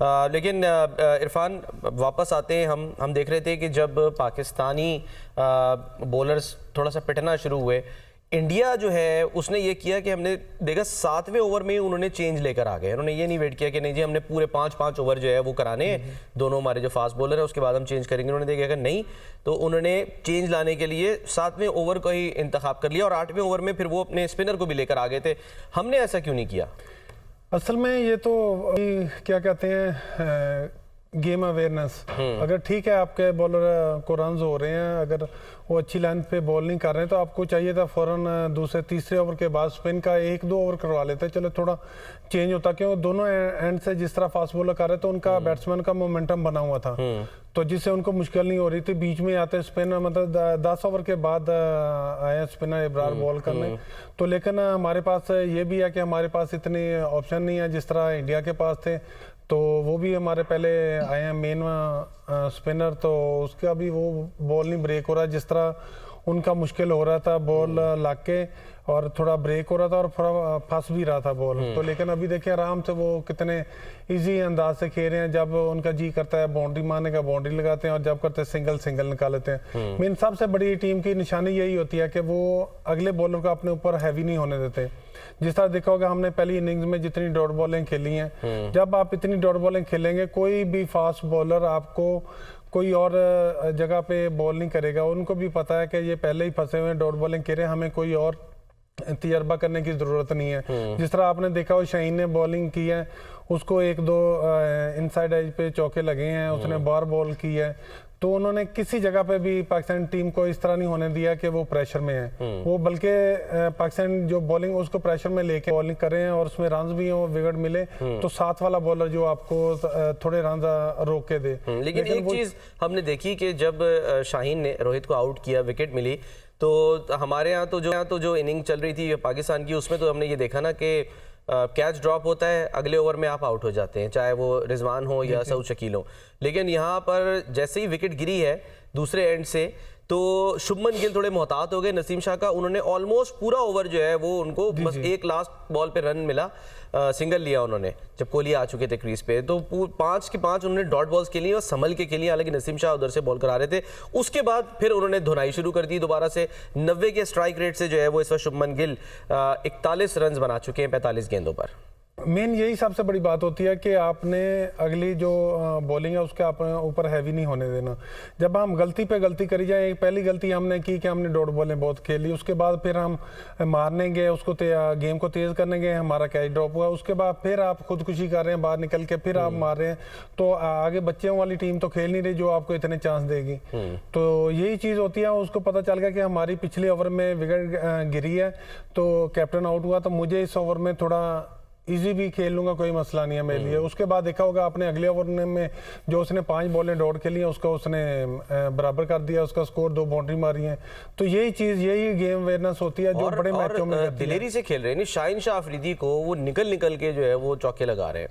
लेकिन इरफान वापस आते हैं, हम देख रहे थे कि जब पाकिस्तानी बॉलर्स थोड़ा सा पिटना शुरू हुए, इंडिया जो है उसने ये किया कि हमने देखा 7वें ओवर में उन्होंने चेंज लेकर आ गए। उन्होंने ये नहीं वेट किया कि नहीं जी हमने पूरे 5-5 ओवर जो है वो कराने हैं, दोनों हमारे जो फास्ट बॉलर है उसके बाद हम चेंज करेंगे। उन्होंने देखा कि नहीं, तो उन्होंने चेंज लाने के लिए 7वें ओवर का ही इंतखाब कर लिया और 8वें ओवर में फिर वो अपने स्पिनर को भी लेकर आ गए थे। हमने ऐसा क्यों नहीं किया? असल में ये तो क्या कहते हैं गेम अवेयरनेस। अगर ठीक है आपके बॉलर को रन्स हो रहे हैं, अगर वो अच्छी लाइन पे बॉल नहीं कर रहे हैं, तो आपको चाहिए था फ़ौरन दूसरे तीसरे ओवर के बाद स्पिन का 1-2 ओवर करवा लेते, चलो थोड़ा चेंज होता। क्यों दोनों एंड से जिस तरह फास्ट बॉलर कर रहे तो उनका बैट्समैन का मोमेंटम बना हुआ था, तो जिससे उनको मुश्किल नहीं हो रही थी। बीच में आते स्पिनर मतलब 10 ओवर के बाद आए स्पिनर इब्रार बॉल करने, तो लेकिन हमारे पास ये भी है कि हमारे पास इतनी ऑप्शन नहीं है जिस तरह इंडिया के पास थे। तो वो भी हमारे पहले आए हैं मेन स्पिनर, तो उसका भी वो बॉल नहीं ब्रेक हो रहा जिस तरह उनका मुश्किल हो रहा था बॉल लाग के, और थोड़ा ब्रेक हो रहा था और थोड़ा फंस भी रहा था बॉल। तो लेकिन अभी देखिए आराम से वो कितने इजी अंदाज से खेल रहे हैं। जब उनका जी करता है बाउंड्री मारने का बाउंड्री लगाते हैं, और जब करते हैं सिंगल निकाल लेते हैं। मेन सबसे बड़ी टीम की निशानी यही होती है कि वो अगले बॉलर को अपने ऊपर हैवी नहीं होने देते। जिस तरह देखा होगा हमने पहली इनिंग्स में जितनी डॉट बॉलिंग खेली हैं, जब आप इतनी डॉट बॉलिंग खेलेंगे कोई भी फास्ट बॉलर आपको कोई और जगह पे बॉल नहीं करेगा। उनको भी पता है कि ये पहले ही फंसे हुए हैं, डॉट बॉलिंग खेल रहे हैं, हमें कोई और तजर्बा करने की ज़रूरत नहीं है। जिस तरह आपने देखा हो शाहीन ने बॉलिंग की है, उसको 1-2 इनसाइड एज पे चौके लगे हैं, उसने बार बॉल की है, तो उन्होंने किसी जगह पे भी पाकिस्तान टीम को इस तरह नहीं होने दिया कि वो प्रेशर में है। वो बल्कि पाकिस्तान जो बॉलिंग उसको प्रेशर में लेके बॉलिंग कर रहे हैं, और उसमें रन्स भी हो विकेट मिले तो साथ वाला बॉलर जो आपको थोड़े रन्स रोक के दे। लेकिन एक चीज़ हमने देखी कि जब शाहीन ने रोहित को आउट किया, विकेट मिली, तो हमारे यहाँ तो जो इनिंग चल रही थी पाकिस्तान की, उसमें तो हमने ये देखा ना कि कैच ड्रॉप होता है, अगले ओवर में आप आउट हो जाते हैं, चाहे वो रिजवान हो या सऊद शकील हो। लेकिन यहाँ पर जैसे ही विकेट गिरी है दूसरे एंड से, तो शुभमन गिल थोड़े मोहतात हो गए नसीम शाह का। उन्होंने ऑलमोस्ट पूरा ओवर जो है वो उनको बस एक लास्ट बॉल पे रन मिला, सिंगल लिया उन्होंने जब कोहली आ चुके थे क्रीज पे, तो 5 की 5 उन्होंने डॉट बॉल्स खेली और संभल के खेली। हालांकि नसीम शाह उधर से बॉल करा रहे थे, उसके बाद फिर उन्होंने धुनाई शुरू कर दी दोबारा से। 90 के स्ट्राइक रेट से जो है वो इस वक्त शुभमन गिल 41 रन बना चुके हैं 45 गेंदों पर। मेन यही सबसे बड़ी बात होती है कि आपने अगली जो बॉलिंग है उसके अपने ऊपर हैवी नहीं होने देना। जब हम गलती पे गलती करी जाए, पहली गलती हमने की कि हमने डॉट बॉलें बहुत खेली, उसके बाद फिर हम मारने गए उसको, गेम को तेज़ करने गए, हमारा कैच ड्रॉप हुआ, उसके बाद फिर आप खुदकुशी कर रहे हैं बाहर निकल के, फिर आप मार रहे हैं, तो आगे बच्चों वाली टीम तो खेल नहीं रही जो आपको इतने चांस देगी। तो यही चीज़ होती है। उसको पता चल गया कि हमारी पिछले ओवर में विकेट गिरी है, तो कैप्टन आउट हुआ, तो मुझे इस ओवर में थोड़ा इजी भी खेल लूंगा, कोई मसला नहीं है मेरे लिए। उसके बाद देखा होगा आपने अगले ओवर में जो उसने 5 बॉलें डॉट खेली हैं उसका उसने बराबर कर दिया, उसका स्कोर 2 बाउंड्री मारी है। तो यही चीज़, यही गेम अवेयरनेस होती है जो बड़े मैचों में दिलेरी से खेल रहे हैं। शाहीन शाह अफरीदी को वो निकल के जो है वो चौके लगा रहे हैं।